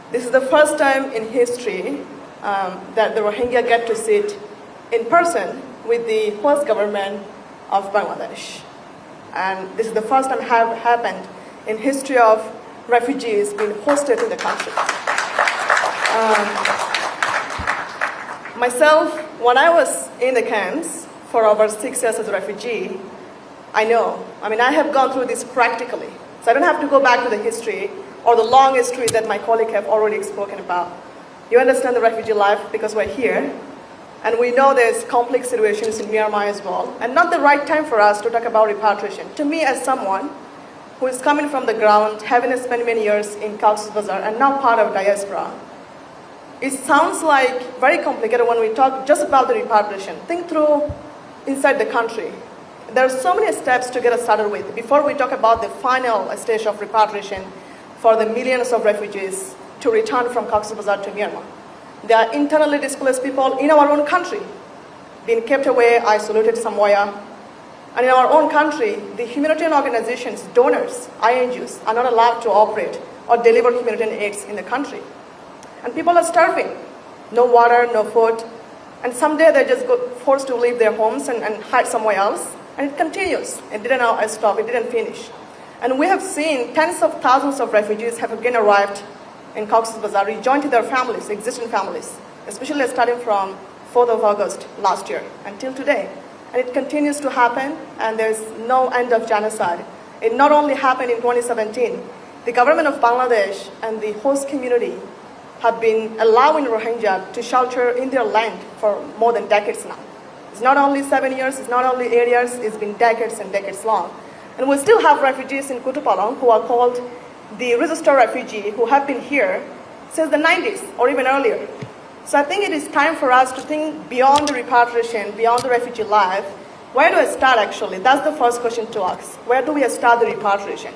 This is the first time in history that the Rohingya get to sit in person with the host government of Bangladesh. And this is the first time have happened in history of refugees being hosted in the country. Myself, when I was in the camps for over 6 years as a refugee, I have gone through this practically. So I don't have to go back to the history or the long history that my colleague have already spoken about. You understand the refugee life because we're here, and we know there's complex situations in Myanmar as well, and not the right time for us to talk about repatriation. To me, as someone who is coming from the ground, having spent many years in Cox's Bazar and now part of diaspora, it sounds like very complicated when we talk just about the repatriation. Think through inside the country. There are so many steps to get us started with before we talk about the final stage of repatriation for the millions of refugees to return from Cox's Bazar to Myanmar. There are internally displaced people in our own country, being kept away, isolated somewhere. And in our own country, the humanitarian organizations, donors, INGOs, are not allowed to operate or deliver humanitarian aids in the country. And people are starving, no water, no food, and someday they just got forced to leave their homes and hide somewhere else. And it continues. It didn't stop, it didn't finish. And we have seen tens of thousands of refugees have again arrived in Cox's Bazar, rejoined their families, existing families, especially starting from 4th of August last year until today. And it continues to happen, and there's no end of genocide. It not only happened in 2017, the government of Bangladesh and the host community have been allowing Rohingya to shelter in their land for more than decades now. It's not only 7 years, it's not only 8 years, it's been decades and decades long. And we still have refugees in Kutupalong who are called the registered refugee who have been here since the 90s or even earlier. So I think it is time for us to think beyond the repatriation, beyond the refugee life. Where do I start actually? That's the first question to ask. Where do we start the repatriation?